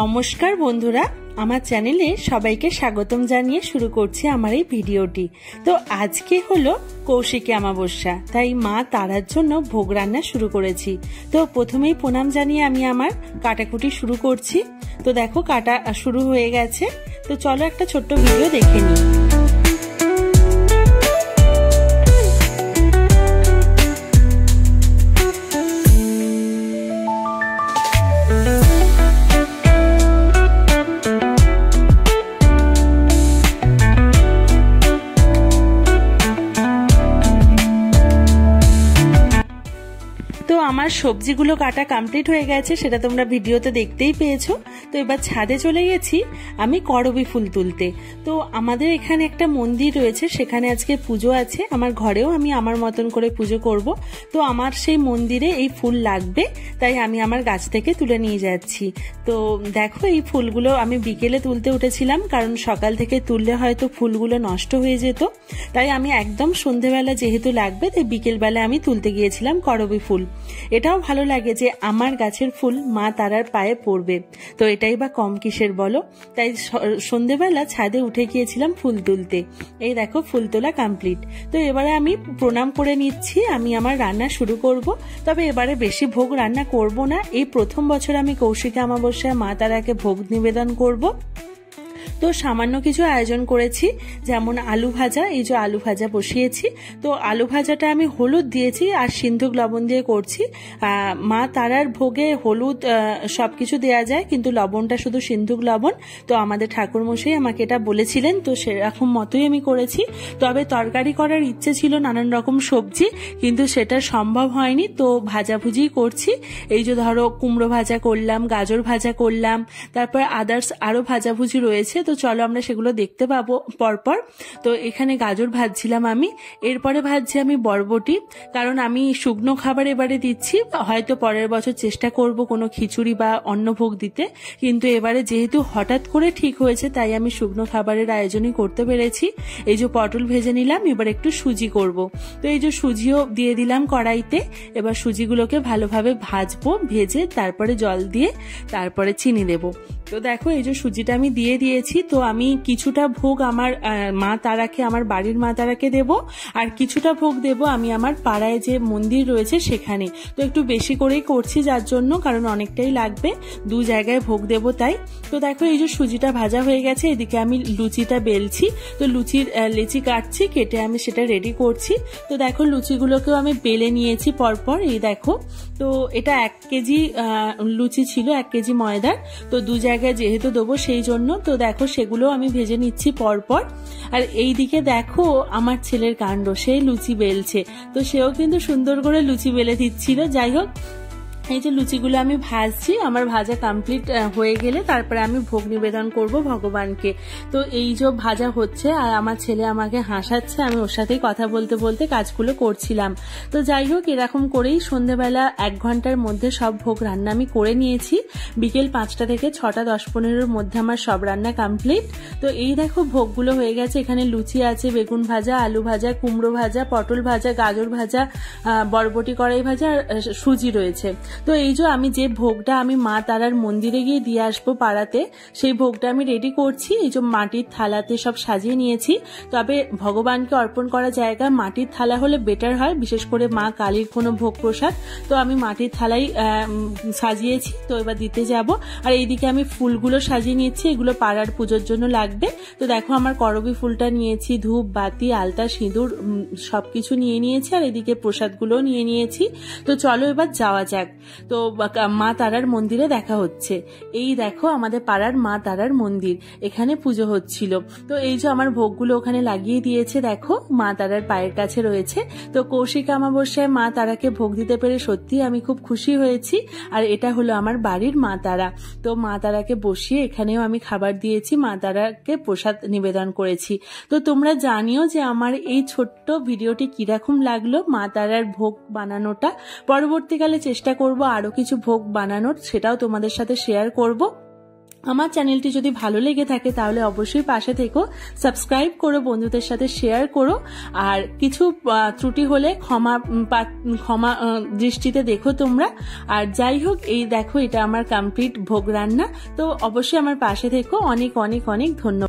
নমস্কার বন্ধুরা, আমার চ্যানেলে সবাইকে স্বাগতম জানিয়ে শুরু করছি আমার এই ভিডিওটি। তো আজকে হলো কৌশিকী অমাবস্যা, তাই মা তারার জন্য ভোগ রান্না শুরু করেছি। তো প্রথমেই প্রণাম জানিয়ে আমি আমার কাটাকুটি শুরু করছি। তো দেখো কাটা শুরু হয়ে গেছে। তো চলো একটা ছোট্ট ভিডিও দেখে নিই। তো আমার সবজিগুলো কাটা কমপ্লিট হয়ে গেছে, সেটা তোমরা ভিডিওতে দেখতেই পেয়েছো। তো এবার ছাদে চলে গেছি আমি করবী ফুল তুলতে। তো আমাদের এখানে একটা মন্দির রয়েছে, সেখানে আজকে পুজো আছে। আমার ঘরেও আমি আমার মতন করে পুজো করব। তো আমার সেই মন্দিরে এই ফুল লাগবে, তাই আমি আমার গাছ থেকে তুলে নিয়ে যাচ্ছি। তো দেখো এই ফুলগুলো আমি বিকেলে তুলতে উঠেছিলাম, কারণ সকাল থেকে তুললে হয়তো ফুলগুলো নষ্ট হয়ে যেত। তাই আমি একদম সন্ধেবেলা যেহেতু লাগবে, তাই বিকেলবেলা আমি তুলতে গিয়েছিলাম করবী ফুল। এটাও ভালো লাগে যে আমার গাছের ফুল মা তারার পায়ে পড়বে, তো এটাই বা কম কিসের বলো। তাই সন্ধেবেলা ছাদে উঠে গিয়েছিলাম ফুল তুলতে। এই দেখো ফুল তোলা কমপ্লিট। তো এবারে আমি প্রণাম করে নিচ্ছি, আমি আমার রান্না শুরু করব। তবে এবারে বেশি ভোগ রান্না করব না। এই প্রথম বছর আমি কৌশিকী অমাবস্যায় মা তারাকে ভোগ নিবেদন করব। তো সামান্য কিছু আয়োজন করেছি, যেমন আলু ভাজা। এই যে আলু ভাজা বসিয়েছি। তো আলু ভাজাটা আমি হলুদ দিয়েছি আর সিন্ধুক লবণ দিয়ে করছি। মা তারার ভোগে হলুদ সবকিছু দেয়া যায়, কিন্তু লবণটা শুধু সিন্ধুক লবণ। তো আমাদের ঠাকুরমশাই আমাকে এটা বলেছিলেন, তো সেরকম মতোই আমি করেছি। তবে তরকারি করার ইচ্ছে ছিল নানান রকম সবজি, কিন্তু সেটা সম্ভব হয়নি। তো ভাজাভুজি করছি। এই যে ধরো কুমড়ো ভাজা করলাম, গাজর ভাজা করলাম, তারপর আদার্স আরো ভাজাভুজি রয়েছে। তো চলো আমরা সেগুলো দেখতে পাবো পরপর। তো এখানে গাজর ভাজছিলাম আমি, এরপরে ভাজছি আমি বরবটি, কারণ আমি শুকনো খাবার এবারে দিচ্ছি। হয়তো পরের বছর চেষ্টা করব কোনো খিচুড়ি বা অন্নভোগ দিতে, কিন্তু এবারে যেহেতু হঠাৎ করে ঠিক হয়েছে, তাই আমি শুকনো খাবারের আয়োজনই করতে পেরেছি। এই যে পটল ভেজে নিলাম, এবার একটু সুজি করব। তো এই যে সুজিও দিয়ে দিলাম কড়াইতে। এবার সুজিগুলোকে ভালোভাবে ভাজবো, ভেজে তারপরে জল দিয়ে তারপরে চিনি দেব। তো দেখো এই যে সুজিটা আমি দিয়ে দিয়েছি। তো আমি কিছুটা ভোগ আমার মা তারাকে, আমার বাড়ির মা তারাকে দেব, আর কিছুটা ভোগ দেব আমি আমার পাড়ায় যে মন্দির রয়েছে সেখানে। তো একটু বেশি করেই করছি যার জন্য, কারণ অনেকটাই লাগবে, দু জায়গায় ভোগ দেব তাই। তো দেখো এই যে সুজিটা ভাজা হয়ে গেছে, এদিকে আমি লুচিটা বেলছি। তো লুচির লেচি কাটছি, কেটে আমি সেটা রেডি করছি। তো দেখো লুচিগুলোকেও আমি বেলে নিয়েছি পরপর। এই দেখো, তো এটা 1 কেজি লুচি ছিল, 1 কেজি ময়দার। তো দু জায়গায় যেহেতু দেবো সেই জন্য। তো দেখো সেগুলো আমি ভেজে নিচ্ছি পরপর। আর এই দিকে দেখো আমার ছেলের কাণ্ড, সেই লুচি বেলছে। তো সেও কিন্তু সুন্দর করে লুচি বেলে দিচ্ছিল। যাই হোক, এই যে লুচিগুলো আমি ভাজছি, আমার ভাজা কমপ্লিট হয়ে গেলে তারপরে আমি ভোগ নিবেদন করব ভগবানকে। তো এই যে ভাজা হচ্ছে আর আমার ছেলে আমাকে হাসাচ্ছে, আমি ওর সাথেই কথা বলতে বলতে কাজগুলো করছিলাম। তো যাই হোক, এরকম করেই সন্ধ্যেবেলা 1 ঘন্টার মধ্যে সব ভোগ রান্না আমি করে নিয়েছি। বিকেল 5টা থেকে 6টা 10-15-এর মধ্যে আমার সব রান্না কমপ্লিট। তো এই দেখো ভোগগুলো হয়ে গেছে। এখানে লুচি আছে, বেগুন ভাজা, আলু ভাজা, কুমড়ো ভাজা, পটল ভাজা, গাজর ভাজা, বরবটি কড়াই ভাজা আর সুজি রয়েছে। তো এই যে আমি যে ভোগটা আমি মা তারার মন্দিরে গিয়ে দিয়ে আসবো পাড়াতে, সেই ভোগটা আমি রেডি করছি। এই যে মাটির থালাতে সব সাজিয়ে নিয়েছি। তবে ভগবানকে অর্পণ করা জায়গা মাটির থালা হলে বেটার হয়, বিশেষ করে মা কালীর কোনো ভোগ প্রসাদ। তো আমি মাটির থালাই সাজিয়েছি। তো এবার দিতে যাব। আর এইদিকে আমি ফুলগুলো সাজিয়ে নিয়েছি, এগুলো পাড়ার পুজোর জন্য লাগবে। তো দেখো আমার করবী ফুলটা নিয়েছি, ধূপ বাতি আলতা সিঁদুর সবকিছু নিয়ে নিয়েছি, আর এদিকে প্রসাদগুলো নিয়ে নিয়েছি। তো চলো এবার যাওয়া যাক। তো মা তারার মন্দিরে দেখা হচ্ছে। এই দেখো আমাদের পাড়ার মা তারার মন্দির, এখানে পুজো হচ্ছিল। তো এই যে আমার ভোগগুলো ওখানে লাগিয়ে দিয়েছে, দেখো মা তারার পায়ের কাছে রয়েছে। তো কৌশিকী অমাবস্যায় মা তারাকে ভোগ দিতে পেরে সত্যি আমি খুব খুশি হয়েছি। আর এটা হলো আমার বাড়ির মা তারা। তো মা তারাকে বসিয়ে এখানেও আমি খাবার দিয়েছি, মা তারাকে প্রসাদ নিবেদন করেছি। তো তোমরা জানিও যে আমার এই ছোট্ট ভিডিওটি কিরকম লাগলো মা তারার ভোগ বানানোটা। পরবর্তীকালে চেষ্টা করব আরো কিছু ভোগ বানানোর, সেটাও তোমাদের সাথে শেয়ার করব। আমার চ্যানেলটি যদি ভালো লেগে থাকে তাহলে অবশ্যই পাশে থেকো, সাবস্ক্রাইব করো, বন্ধুদের সাথে শেয়ার করো, আর কিছু ত্রুটি হলে ক্ষমা দৃষ্টিতে দেখো তোমরা। আর যাই হোক, এই দেখো এটা আমার কমপ্লিট ভোগ রান্না। তো অবশ্যই আমার পাশে থেকো। অনেক অনেক অনেক ধন্যবাদ।